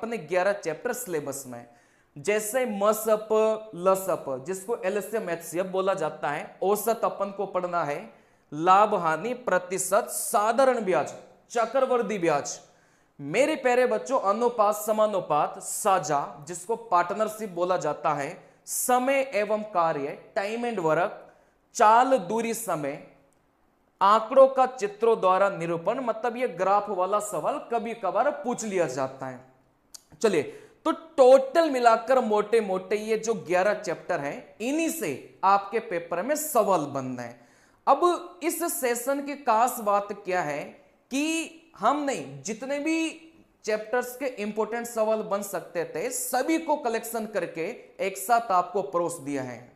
अपने 11 chapter syllabus में, जैसे मसअप लसअप जिसको एलसीएम एचसीएफ बोला जाता है, औसत अपन को पढ़ना है, लाभ हानि प्रतिशत, साधारण ब्याज, चक्रवृद्धि ब्याज, मेरे प्यारे बच्चों अनुपात समानुपात, साझा जिसको पार्टनरशिप बोला जाता है, समय एवं कार्य टाइम एंड वर्क, चाल दूरी समय, आंकड़ों का चित्रों द्वारा निरूपण, मतलब ये ग्राफ वाला सवाल कभी कभार पूछ लिया जाता है। चलिए, तो टोटल मिलाकर मोटे मोटे ये जो 11 चैप्टर हैं, इन्हीं से आपके पेपर में सवाल बनना है। अब इस सेशन की खास बात क्या है कि हमने जितने भी चैप्टर्स के इंपॉर्टेंट सवाल बन सकते थे सभी को कलेक्शन करके एक साथ आपको परोस दिया है।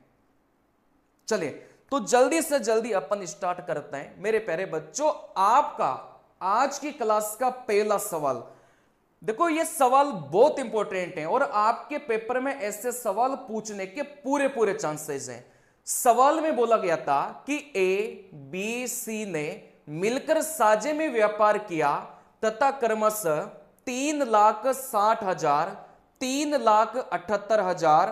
चलिए, तो जल्दी से जल्दी अपन स्टार्ट करते हैं। मेरे प्यारे बच्चों, आपका आज की क्लास का पहला सवाल देखो, ये सवाल बहुत इंपॉर्टेंट है और आपके पेपर में ऐसे सवाल पूछने के पूरे पूरे चांसेस हैं। सवाल में बोला गया था कि ए बी सी ने मिलकर साझे में व्यापार किया तथा क्रमशः 3,60,000, 3,78,000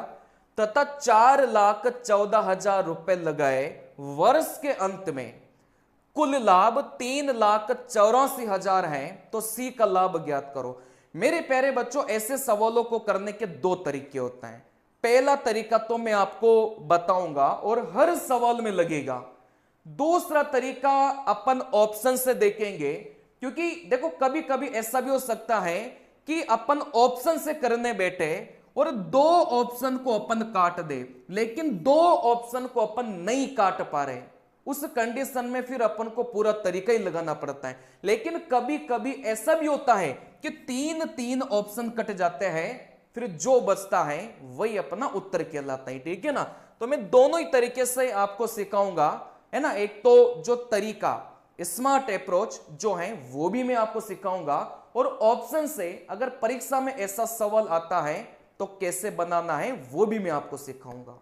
तथा 4,14,000 रुपए लगाए। वर्ष के अंत में कुल लाभ 3,84,000 है, तो सी का लाभ ज्ञात करो। मेरे प्यारे बच्चों, ऐसे सवालों को करने के दो तरीके होते हैं। पहला तरीका तो मैं आपको बताऊंगा और हर सवाल में लगेगा। दूसरा तरीका अपन ऑप्शन से देखेंगे, क्योंकि देखो कभी कभी ऐसा भी हो सकता है कि अपन ऑप्शन से करने बैठे और दो ऑप्शन को अपन काट दे, लेकिन दो ऑप्शन को अपन नहीं काट पा रहे, उस कंडीशन में फिर अपन को पूरा तरीका ही लगाना पड़ता है। लेकिन कभी कभी ऐसा भी होता है कि तीन तीन ऑप्शन कट जाते हैं, फिर जो बचता है वही अपना उत्तर कहलाता है। ठीक है ना? तो मैं दोनों ही तरीके से आपको सिखाऊंगा, है ना। एक तो जो तरीका स्मार्ट अप्रोच जो है वो भी मैं आपको सिखाऊंगा, और ऑप्शन से अगर परीक्षा में ऐसा सवाल आता है तो कैसे बनाना है वो भी मैं आपको सिखाऊंगा।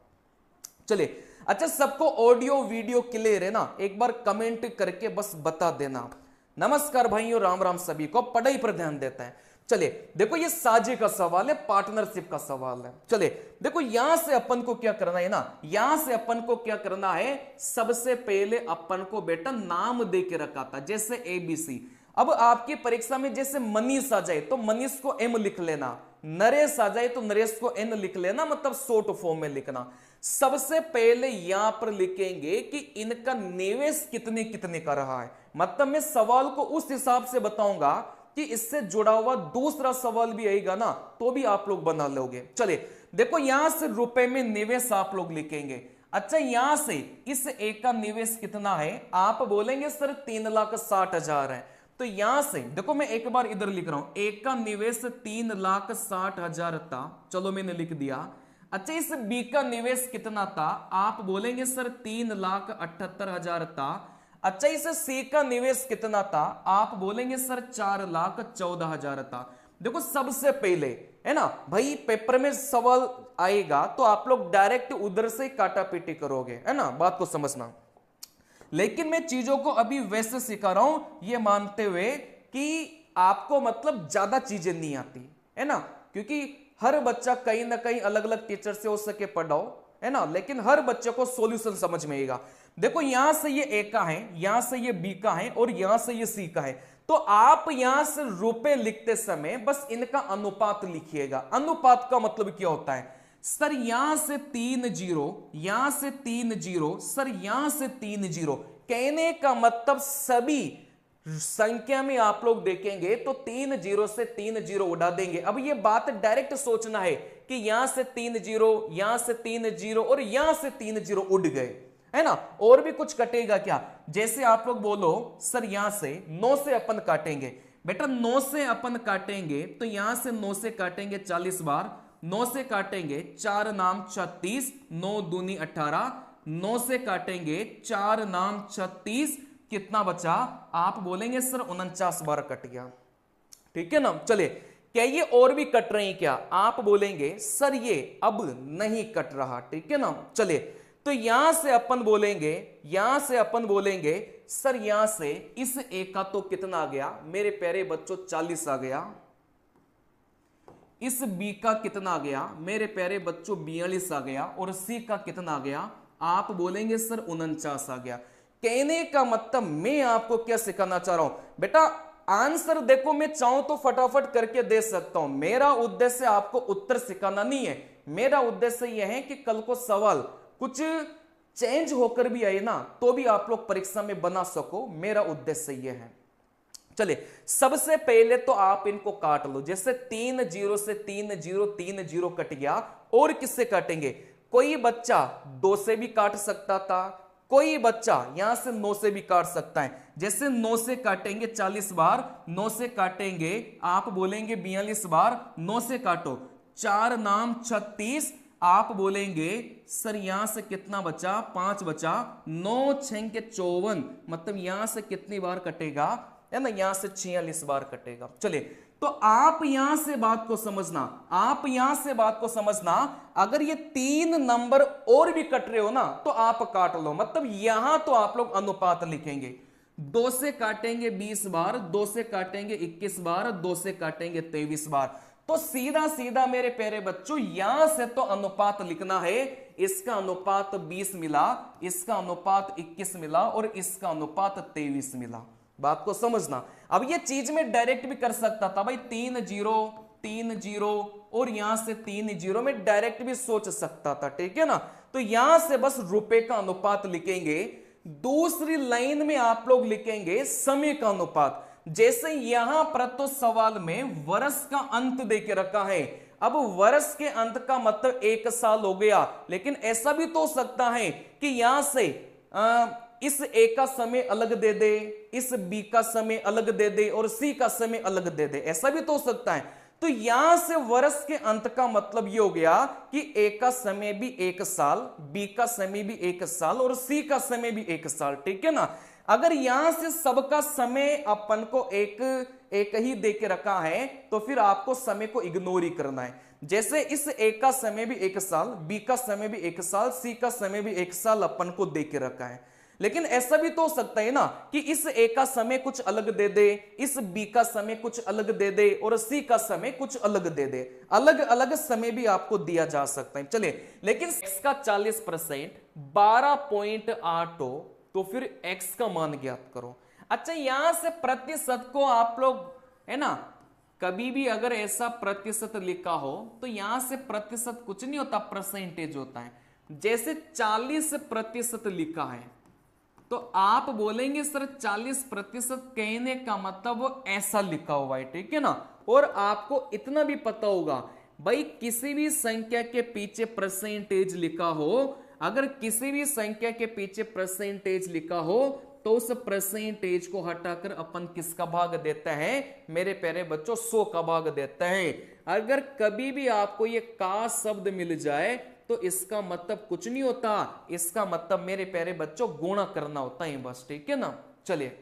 चलिए, अच्छा, सबको ऑडियो वीडियो क्लियर है ना? एक बार कमेंट करके बस बता देना। नमस्कार भाइयों, राम राम सभी को। पढ़ाई पर ध्यान देते हैं। चलिए, देखो ये साझे का सवाल है, पार्टनरशिप का सवाल है। चलिए देखो, यहां से अपन को क्या करना है ना, यहां से अपन को क्या करना है, सबसे पहले अपन को बेटा नाम दे के रखा था, जैसे एबीसी। अब आपकी परीक्षा में जैसे मनीष आ जाए तो मनीष को एम लिख लेना, नरेश आ जाए तो नरेश को एन लिख लेना, मतलब शॉर्ट फॉर्म में लिखना। सबसे पहले यहां पर लिखेंगे कि इनका निवेश कितने कितने का रहा है, मतलब मैं सवाल को उस हिसाब से बताऊंगा कि इससे जुड़ा हुआ दूसरा सवाल भी आएगा ना, तो भी आप लोग बना लोगे। चलिए देखो, यहां से रुपए में निवेश आप लोग लिखेंगे। अच्छा, यहां से इस एक का निवेश कितना है, आप बोलेंगे सर 3,60,000 है, तो यहां से देखो मैं एक बार इधर लिख रहा हूं, एक का निवेश 3,60,000 था, चलो मैंने लिख दिया। अच्छा, इस बी का निवेश कितना था, आप बोलेंगे सर 3,78,000 था। अच्छा, इस सी का निवेश कितना था, आप बोलेंगे सर 4,14,000 था। देखो सबसे पहले, है ना भाई, पेपर में सवाल आएगा तो आप लोग डायरेक्ट उधर से काटा पीटी करोगे, है ना, बात को समझना। लेकिन मैं चीजों को अभी वैसे सिखा रहा हूं ये मानते हुए कि आपको मतलब ज्यादा चीजें नहीं आती, है ना, क्योंकि हर बच्चा कहीं ना कहीं अलग अलग टीचर से हो सके पढ़ाओ, है ना, लेकिन हर बच्चे को सॉल्यूशन समझ में आएगा। देखो यहां से ये ए का है, यहां से ये बी का है और यहां से ये सी का है, तो आप यहां से रुपए लिखते समय बस इनका अनुपात लिखिएगा। अनुपात का मतलब क्या होता है, सर यहां से 3 जीरो, यहां से 3 जीरो, सर यहां से 3 जीरो, कहने का मतलब सभी संख्या में आप लोग देखेंगे तो 3 जीरो से 3 जीरो उड़ा देंगे। अब ये बात डायरेक्ट सोचना है कि यहां से 3 जीरो, यहां से 3 जीरो और यहां से 3 जीरो उड़ गए, है ना, और भी कुछ कटेगा क्या, जैसे आप लोग बोलो सर यहां से 9 से अपन काटेंगे, बेटा 9 से अपन काटेंगे तो यहां से 9 से काटेंगे 40 बार, 9 से काटेंगे 4 नाम 36, 9 दूनी 18, 9 से काटेंगे 4 नाम 36, कितना बचा, आप बोलेंगे सर 49 बार कट गया। ठीक है ना। चलिए, क्या ये और भी कट रही क्या, आप बोलेंगे सर ये अब नहीं कट रहा। ठीक है ना। चलिए, तो यहां से अपन बोलेंगे, यहां से अपन बोलेंगे सर यहां से इस एक का तो कितना आ गया मेरे प्यारे बच्चों 40 आ गया, इस बी का कितना आ गया मेरे प्यारे बच्चों 42 आ गया, और सी का कितना आ गया, आप बोलेंगे सर 49 आ गया। कहने का मतलब मैं आपको क्या सिखाना चाह रहा हूं बेटा, आंसर देखो मैं चाहूं तो फटाफट करके दे सकता हूं, मेरा उद्देश्य आपको उत्तर सिखाना नहीं है, मेरा उद्देश्य यह है कि कल को सवाल कुछ चेंज होकर भी आए ना तो भी आप लोग परीक्षा में बना सको, मेरा उद्देश्य यह है। चलिए सबसे पहले तो आप इनको काट लो, जैसे 3 0 से 3 0 3 0 कट गया, और किससे काटेंगे, कोई बच्चा 2 से भी काट सकता था, कोई बच्चा यहां से 9 से भी काट सकता है। जैसे 9 से काटेंगे 40 बार, 9 से काटेंगे आप बोलेंगे 42 बार, 9 से काटो 4 नाम 36, आप बोलेंगे सर यहां से कितना बचा, 5 बचा, 9 6 के 54, मतलब यहां से कितनी बार कटेगा, है ना, यहां से 46 बार कटेगा। चलिए तो आप यहां से बात को समझना, आप यहां से बात को समझना, अगर ये 3 नंबर और भी कट रहे हो ना तो आप काट लो, मतलब यहां तो आप लोग अनुपात लिखेंगे, 2 से काटेंगे 20 बार, 2 से काटेंगे 21 बार, 2 से काटेंगे 23 बार, तो सीधा सीधा मेरे प्यारे बच्चों यहां से तो अनुपात लिखना है, इसका अनुपात 20 मिला, इसका अनुपात 21 मिला, और इसका अनुपात 23 मिला। बात को समझना, अब ये चीज में डायरेक्ट भी कर सकता था भाई, 3 0 3 0 और यहां से 3 0 में डायरेक्ट भी सोच सकता था, ठीक है ना। तो यहां से बस रुपए का अनुपात लिखेंगे, दूसरी लाइन में आप लोग लिखेंगे समय का अनुपात। जैसे यहां पर तो सवाल में वर्ष का अंत देके रखा है, अब वर्ष के अंत का मतलब 1 साल हो गया, लेकिन ऐसा भी तो हो सकता है कि यहां से इस ए का समय अलग दे दे, इस बी का समय अलग दे दे, और सी का समय अलग दे दे, ऐसा भी तो हो सकता है। तो यहां से वर्ष के अंत का मतलब ये हो गया कि ए का समय भी 1 साल, बी का समय भी 1 साल, और सी का समय भी 1 साल, ठीक है ना। अगर यहां से सबका समय अपन को एक ही दे के रखा है तो फिर आपको समय को इग्नोर ही करना है। जैसे इस ए का समय भी 1 साल, बी का समय भी 1 साल, सी का समय भी 1 साल अपन को दे के रखा है, लेकिन ऐसा भी तो हो सकता है ना कि इस ए का समय कुछ अलग दे दे, इस बी का समय कुछ अलग दे दे, और सी का समय कुछ अलग दे दे, अलग अलग समय भी आपको दिया जा सकता है। चलिए लेकिन x का 40% 12.8 हो तो फिर x का मान ज्ञात करो। अच्छा यहां से प्रतिशत को आप लोग, है ना, कभी भी अगर ऐसा प्रतिशत लिखा हो तो यहां से प्रतिशत कुछ नहीं होता, परसेंटेज होता है। जैसे 40% लिखा है तो आप बोलेंगे सर 40% कहने का मतलब वो ऐसा लिखा हुआ है, ठीक है ना। और आपको इतना भी पता होगा भाई, किसी भी संख्या के पीछे परसेंटेज लिखा हो, अगर किसी भी संख्या के पीछे परसेंटेज लिखा हो तो उस परसेंटेज को हटाकर अपन किसका भाग देता है मेरे प्यारे बच्चों, 100 का भाग देता है। अगर कभी भी आपको ये का शब्द मिल जाए तो इसका मतलब कुछ नहीं होता, इसका मतलब मेरे प्यारे बच्चों गुणा करना होता है बस, ठीक है ना। चलिए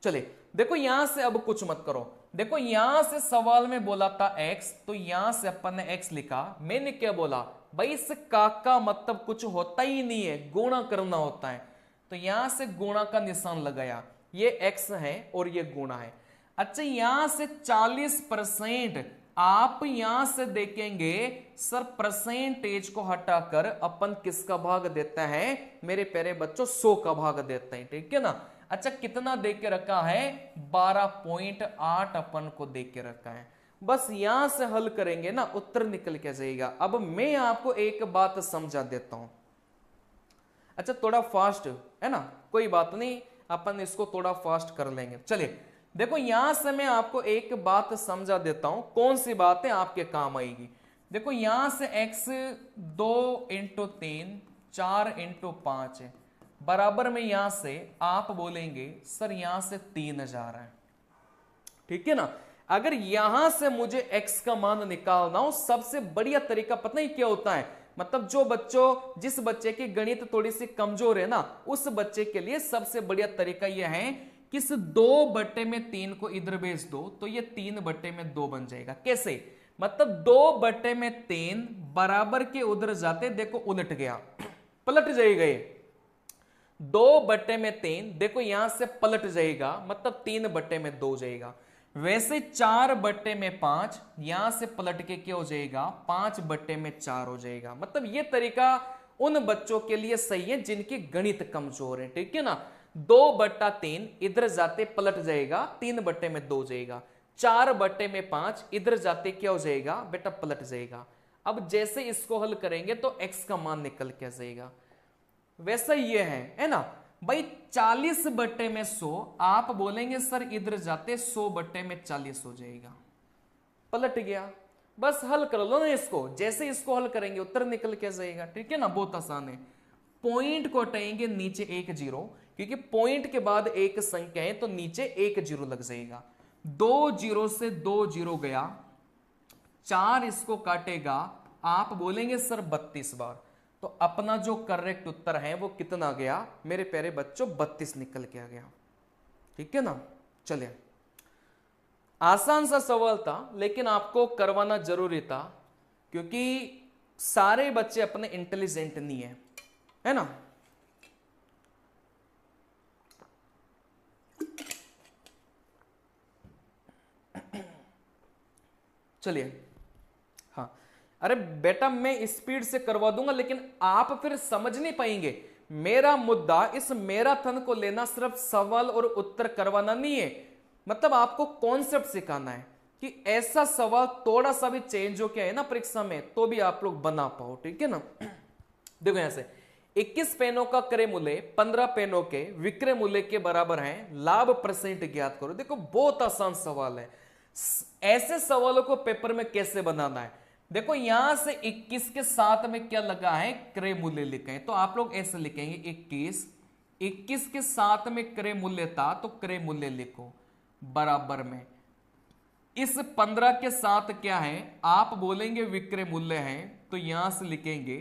चलिए देखो यहां से अब कुछ मत करो, देखो यहां से सवाल में बोला था x, तो यहां से अपन ने x लिखा, मैंने क्या बोला भाई इस का मतलब कुछ होता ही नहीं है, गुणा करना होता है, तो यहां से गुणा का निशान लगाया, ये x है और ये गुणा है। अच्छा यहां से 40% आप यहां से देखेंगे सर परसेंटेज को हटाकर अपन किसका भाग देता है मेरे प्यारे बच्चों, 100 का भाग देते हैं, ठीक है ना। अच्छा कितना दे के रखा है, 12.8 अपन को दे के रखा है। बस यहां से हल करेंगे ना उत्तर निकल के जाएगा। अब मैं आपको एक बात समझा देता हूं, अच्छा थोड़ा फास्ट है ना, कोई बात नहीं, अपन इसको थोड़ा फास्ट कर लेंगे। चलिए देखो यहां से मैं आपको एक बात समझा देता हूं, कौन सी बात है आपके काम आएगी। देखो यहां से x 2 × 3 4 × 5 है, बराबर में यहां से आप बोलेंगे सर यहां से 3000 है, ठीक है ना। अगर यहां से मुझे x का मान निकालना हो, सबसे बढ़िया तरीका पता ही क्या होता है, मतलब जो बच्चों, जिस बच्चे की गणित थोड़ी सी कमजोर है ना, उस बच्चे के लिए सबसे बढ़िया तरीका यह है कि इस 2/3 को इधर भेज दो तो ये 3/2 बन जाएगा। कैसे, मतलब 2/3 बराबर के उधर जाते, देखो उलट गया, पलट जाएगा ये 2/3, देखो यहां से पलट जाएगा, मतलब 3/2 जाएगा। वैसे 4/5 यहां से पलट के क्या हो जाएगा, 5/4 हो जाएगा। मतलब ये तरीका उन बच्चों के लिए सही है जिनकी गणित कमजोर है, ठीक है ना। 2/3 इधर जाते पलट जाएगा, 3/2 हो जाएगा। 4/5 इधर जाते क्या हो जाएगा बेटा, पलट जाएगा। अब जैसे इसको हल करेंगे तो x का मान निकल के जाएगा। वैसा ये है ना भाई, 40/100 आप बोलेंगे सर इधर जाते 100/40 हो जाएगा, पलट गया। बस हल कर लो ना इसको, जैसे इसको हल करेंगे उत्तर निकल के जाएगा, ठीक है ना, बहुत आसान है। पॉइंट को हटाएंगे नीचे एक जीरो, क्योंकि पॉइंट के बाद एक संख्या है तो नीचे एक जीरो लग जाएगा। 2 जीरो से 2 जीरो गया, 4 इसको काटेगा, आप बोलेंगे सर 32 बार। तो अपना जो करेक्ट उत्तर है वो कितना गया मेरे प्यारे बच्चों, 32 निकल के आ गया, ठीक है ना। चलिए, आसान सा सवाल था लेकिन आपको करवाना जरूरी था, क्योंकि सारे बच्चे अपने इंटेलिजेंट नहीं है ना। चलिए, हाँ, अरे बेटा मैं स्पीड से करवा दूंगा लेकिन आप फिर समझ नहीं पाएंगे। मेरा मुद्दा इस मैराथन को लेना सिर्फ सवाल और उत्तर करवाना नहीं है, मतलब आपको कॉन्सेप्ट सिखाना है कि ऐसा सवाल थोड़ा सा भी चेंज हो क्या है ना परीक्षा में तो भी आप लोग बना पाओ, ठीक है ना। देखो यहां से 21 पेनों का क्रय मूल्य 15 पेनों के विक्रय मूल्य के बराबर है, लाभ % ज्ञात करो। देखो बहुत आसान सवाल है, ऐसे सवालों को पेपर में कैसे बनाना है। देखो यहां से 21 के साथ में क्या लगा है, क्रय मूल्य लिखा है, तो आप लोग ऐसे लिखेंगे 21 के साथ में क्रय मूल्य था तो क्रय मूल्य लिखो, बराबर में इस 15 के साथ क्या है आप बोलेंगे विक्रय मूल्य है, तो यहां से लिखेंगे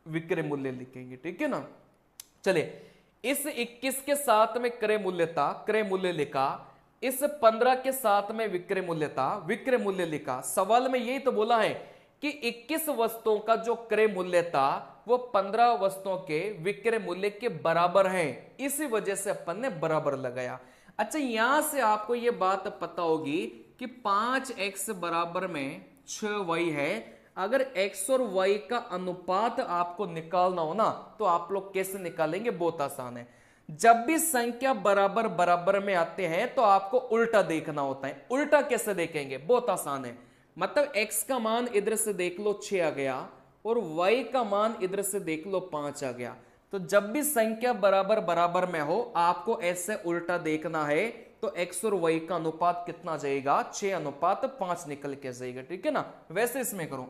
विक्रय मूल्य लिखेंगे, ठीक है ना। चलिए, इस 21 के साथ में क्रय मूल्य था, क्रय मूल्य लिखा, इस 15 के साथ में विक्रय मूल्य था, विक्रय मूल्य लिखा। सवाल में यही तो बोला है कि 21 वस्तुओं का जो क्रय मूल्य था वो 15 वस्तुओं के विक्रय मूल्य के बराबर है, इसी वजह से अपन ने बराबर लगाया। अच्छा, यहां से आपको यह बात पता होगी कि 5x बराबर में 6y है। अगर x और y का अनुपात आपको निकालना हो ना तो आप लोग कैसे निकालेंगे, बहुत आसान है। जब भी संख्या बराबर बराबर में आते हैं तो आपको उल्टा देखना होता है। उल्टा कैसे देखेंगे, बहुत आसान है। मतलब x का मान इधर से देख लो 6 आ गया और y का मान इधर से देख लो 5 आ गया। तो जब भी संख्या बराबर बराबर में हो आपको ऐसे उल्टा देखना है, तो x और y का अनुपात कितना जाएगा, 6:5 निकल के जाएगा, ठीक है ना। वैसे इसमें करो,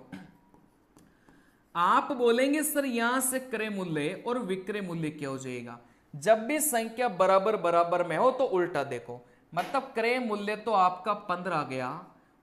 आप बोलेंगे सर यहां से क्रय मूल्य और विक्रय मूल्य क्या हो जाएगा। जब भी संख्या बराबर बराबर में हो तो उल्टा देखो, मतलब क्रय मूल्य तो आपका 15 आ गया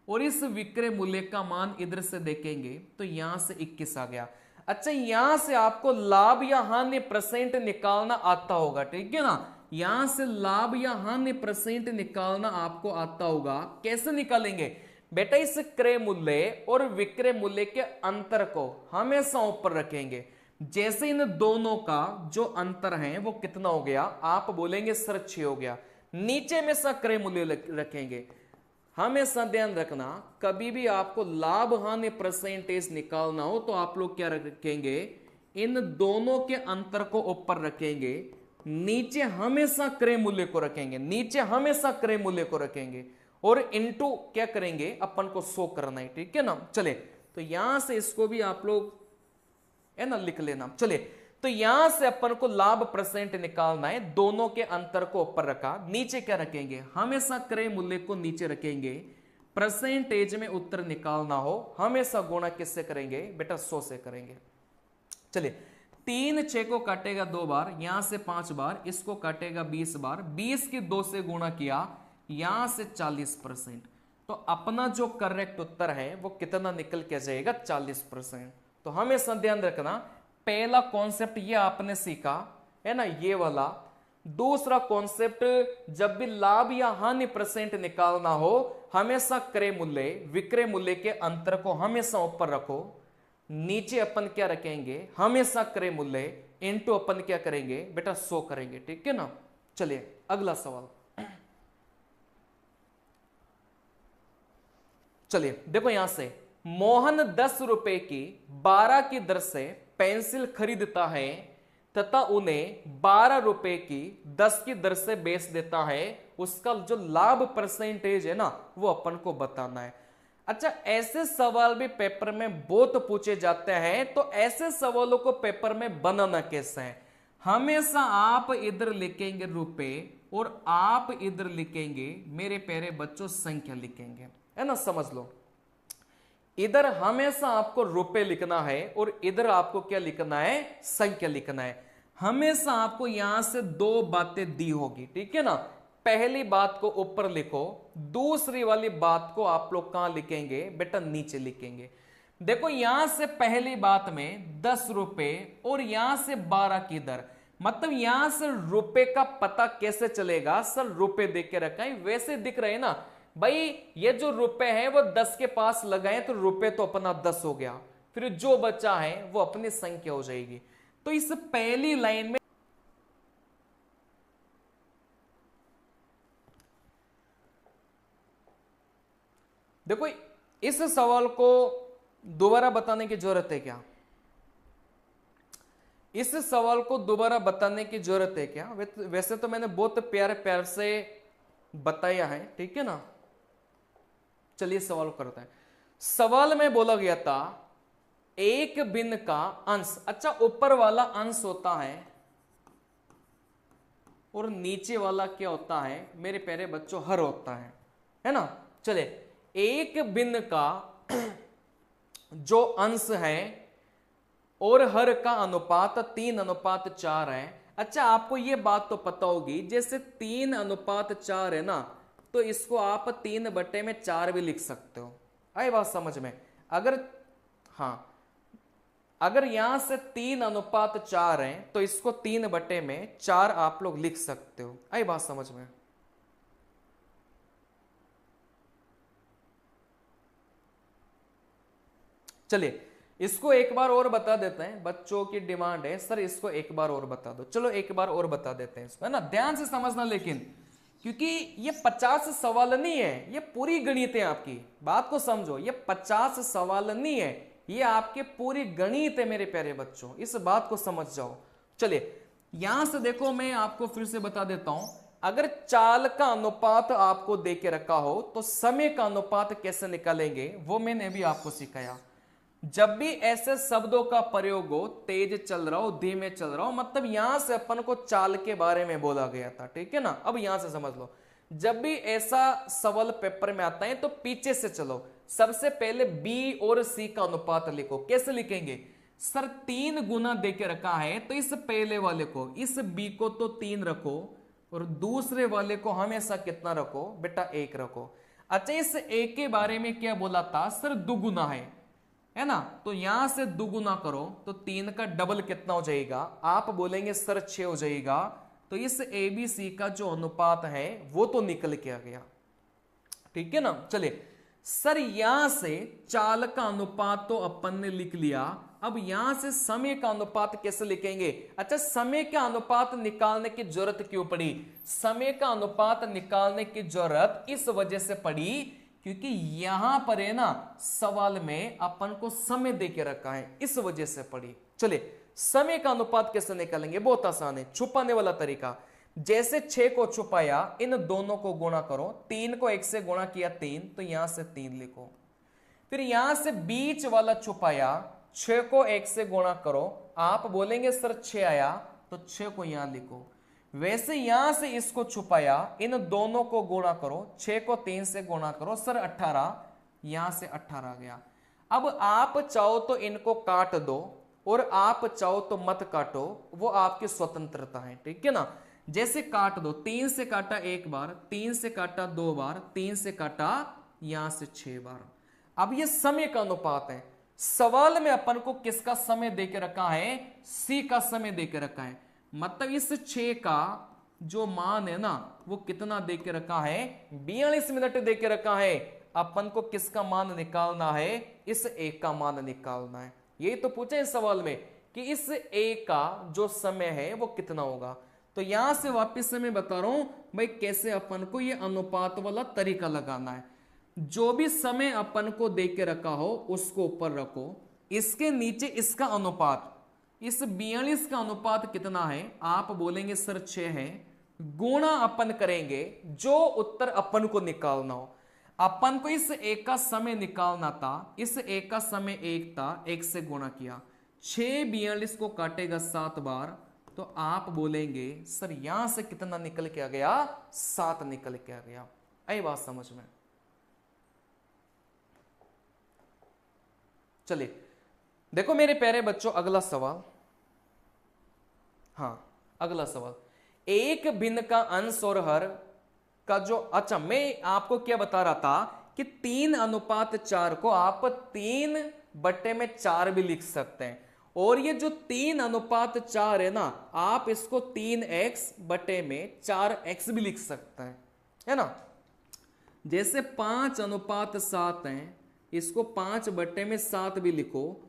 और इस विक्रय मूल्य का मान इधर से देखेंगे तो यहां से 21 आ गया। अच्छा, यहां से आपको लाभ या हानि % निकालना आता होगा, ठीक है ना। यहां से लाभ या हानि % निकालना आपको आता होगा। कैसे निकालेंगे बेटा, इस क्रय मूल्य और विक्रय मूल्य के अंतर को हमेशा ऊपर रखेंगे। जैसे इन दोनों का जो अंतर है वो कितना हो गया, आप बोलेंगे सर 6 हो गया। नीचे में सा क्रय मूल्य रखेंगे। हमेशा ध्यान रखना, कभी भी आपको लाभ हानि % निकालना हो तो आप लोग क्या रखेंगे, इन दोनों के अंतर को ऊपर रखेंगे, नीचे हमेशा क्रय मूल्य को रखेंगे, नीचे हमेशा क्रय मूल्य को रखेंगे और इनटू क्या करेंगे, अपन को 100 करना है, ठीक है ना। चले, तो यहां से इसको भी आप लोग है ना लिख लेना। चलिए, तो यहां से अपन को लाभ % निकालना है, दोनों के अंतर को ऊपर रखा, नीचे क्या रखेंगे, हमेशा क्रय मूल्य को नीचे रखेंगे। % में उत्तर निकालना हो हमेशा गुणा किससे करेंगे बेटा, 100 से करेंगे। चलिए, 3 6 को काटेगा 2 बार, यहां से 5 बार, इसको काटेगा 20 बार, 20 की 2 से गुणा किया, यहां से 40%। तो अपना जो करेक्ट उत्तर है वो कितना निकल के जाएगा, 40%। तो हमेशा ध्यान रखना, पहला कॉन्सेप्ट ये आपने सीखा है ना, ये वाला। दूसरा कॉन्सेप्ट, जब भी लाभ या हानि % निकालना हो हमेशा क्रय मूल्य विक्रय मूल्य के अंतर को हमेशा ऊपर रखो, नीचे अपन क्या रखेंगे, हमेशा क्रय मूल्य इनटू अपन क्या करेंगे बेटा, 100 करेंगे, ठीक है ना। चलिए अगला सवाल। चलिए देखो यहां से, मोहन 10 रुपए की 12 की दर से पेंसिल खरीदता है तथा उन्हें 12 रुपए की 10 की दर से बेच देता है, उसका जो लाभ परसेंटेज है ना वो अपन को बताना है। अच्छा, ऐसे सवाल भी पेपर में बहुत पूछे जाते हैं, तो ऐसे सवालों को पेपर में बनाना कैसे है? हमेशा आप इधर लिखेंगे रुपए और आप इधर लिखेंगे मेरे प्यारे बच्चों संख्या लिखेंगे, है ना, समझ लो। इधर हमेशा आपको रुपए लिखना है और इधर आपको क्या लिखना है, संख्या लिखना है। हमेशा आपको यहां से दो बातें दी होगी, ठीक है ना। पहली बात को ऊपर लिखो, दूसरी वाली बात को आप लोग कहां लिखेंगे बेटा, नीचे लिखेंगे। देखो यहां से पहली बात में 10 रुपए और यहां से 12 की दर, मतलब यहां से रुपए का पता कैसे चलेगा? सर रुपए देख के रखा है, वैसे दिख रहे हैं ना भाई, ये जो रुपए हैं वो 10 के पास लगाए तो रुपए तो अपना 10 हो गया, फिर जो बचा है वो अपनी संख्या हो जाएगी। तो इस पहली लाइन में देखो, इस सवाल को दोबारा बताने की जरूरत है क्या? इस सवाल को दोबारा बताने की जरूरत है क्या? वैसे तो मैंने बहुत प्यार प्यार से बताया है, ठीक है ना। चलिए सवाल करते हैं। सवाल में बोला गया था एक भिन्न का अंश, अच्छा ऊपर वाला अंश होता है और नीचे वाला क्या होता है मेरे प्यारे बच्चों, हर होता है ना। चलिए, एक भिन्न का जो अंश है और हर का अनुपात 3:4 है। अच्छा, आपको यह बात तो पता होगी, जैसे 3:4 है ना, तो इसको आप 3/4 भी लिख सकते हो। आई बात समझ में? अगर हाँ, अगर यहां से 3:4 है तो इसको 3/4 आप लोग लिख सकते हो। आई बात समझ में? चलिए इसको एक बार और बता देते हैं, बच्चों की डिमांड है सर इसको एक बार और बता दो। चलो एक बार और बता देते हैं इसको, है ना। ध्यान से समझना लेकिन, क्योंकि ये 50 सवाल नहीं है, ये पूरी गणित है आपकी। बात को समझो, ये 50 सवाल नहीं है, ये आपके पूरी गणित है मेरे प्यारे बच्चों, इस बात को समझ जाओ। चलिए यहां से देखो, मैं आपको फिर से बता देता हूं, अगर चाल का अनुपात आपको दे के रखा हो तो समय का अनुपात कैसे निकालेंगे वो मैंने भी आपको सिखाया। जब भी ऐसे शब्दों का प्रयोग हो, तेज चल रहा हो, धीमे चल रहा हो, मतलब यहां से अपन को चाल के बारे में बोला गया था, ठीक है ना। अब यहां से समझ लो, जब भी ऐसा सवाल पेपर में आता है तो पीछे से चलो। सबसे पहले बी और सी का अनुपात लिखो। कैसे लिखेंगे? सर 3 गुना दे के रखा है तो इस पहले वाले को, इस बी को तो 3 रखो और दूसरे वाले को हमेशा कितना रखो बेटा, 1 रखो। अच्छा, इस एक के बारे में क्या बोला था? सर दुगुना है ना, तो यहां से दुगुना करो तो 3 का डबल कितना हो जाएगा? आप बोलेंगे सर 6 हो जाएगा। तो इस ABC का जो अनुपात है वो तो निकल के आ गया, ठीक है ना। चलिए सर यहां से चाल का अनुपात तो अपन ने लिख लिया, अब यहां से समय का अनुपात कैसे लिखेंगे? अच्छा, समय का अनुपात निकालने की जरूरत क्यों पड़ी? समय का अनुपात निकालने की जरूरत इस वजह से पड़ी क्योंकि यहां पर है ना सवाल में अपन को समय दे के रखा है, इस वजह से पड़ी। चलिए समय का अनुपात कैसे निकालेंगे? बहुत आसान है, छुपाने वाला तरीका। जैसे 6 को छुपाया, इन दोनों को गुणा करो, 3 को 1 से गुणा किया 3, तो यहां से 3 लिखो। फिर यहां से बीच वाला छुपाया, 6 को 1 से गुणा करो, आप बोलेंगे सर 6 आया, तो 6 को यहां लिखो। वैसे यहां से इसको छुपाया, इन दोनों को गुणा करो, 6 को 3 से गुणा करो, सर 18, यहां से 18 आ गया। अब आप चाहो तो इनको काट दो और आप चाहो तो मत काटो, वो आपकी स्वतंत्रता है, ठीक है ना। जैसे काट दो, 3 से काटा 1 बार, 3 से काटा 2 बार, 3 से काटा यहां से 6 बार। अब ये समय का अनुपात है। सवाल में अपन को किसका समय देके रखा है? सी का समय देके रखा है, मतलब इस 6 का जो मान है ना वो कितना दे के रखा है? 42 मिनट दे के रखा है। अपन को किसका मान निकालना है? इस एक का मान निकालना है। यही तो पूछा इस सवाल में कि इस एक का जो समय है वो कितना होगा। तो यहां से वापस से मैं बता रहा हूं भाई कैसे अपन को ये अनुपात वाला तरीका लगाना है। जो भी समय अपन को दे के रखा हो उसको ऊपर रखो, इसके नीचे इसका अनुपात, इस 42 का अनुपात कितना है, आप बोलेंगे सर 6 है, गुणा अपन करेंगे जो उत्तर अपन को निकालना हो। अपन को इस एक का समय निकालना था, इस एक का समय 1 था, 1 से गुणा किया, 6 42 को काटेगा 7 बार, तो आप बोलेंगे सर यहां से कितना निकल के आ गया, 7 निकल के आ गया। आई बात समझ में? चलिए देखो मेरे प्यारे बच्चों, अगला सवाल। हाँ अगला सवाल, एक भिन्न का अंश और हर का जो, अच्छा मैं आपको क्या बता रहा था कि 3:4 को आप 3/4 भी लिख सकते हैं, और ये जो 3:4 है ना, आप इसको 3x/4x भी लिख सकते हैं, है ना। जैसे 5:7 है, इसको 5/7 भी लिखो,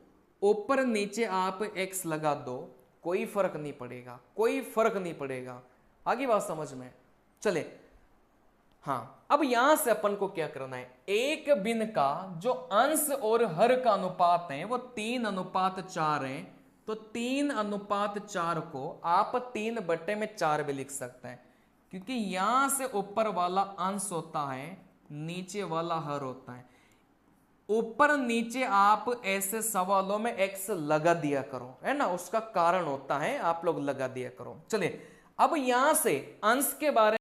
ऊपर नीचे आप x लगा दो, कोई फर्क नहीं पड़ेगा, कोई फर्क नहीं पड़ेगा। आगे बात समझ में? चले हाँ, अब यहां से अपन को क्या करना है, एक भिन्न का जो अंश और हर का अनुपात है वो 3:4 है, तो 3:4 को आप 3/4 भी लिख सकते हैं, क्योंकि यहां से ऊपर वाला अंश होता है, नीचे वाला हर होता है। ऊपर नीचे आप ऐसे सवालों में x लगा दिया करो, है ना, उसका कारण होता है, आप लोग लगा दिया करो। चलिए अब यहां से अंश के बारे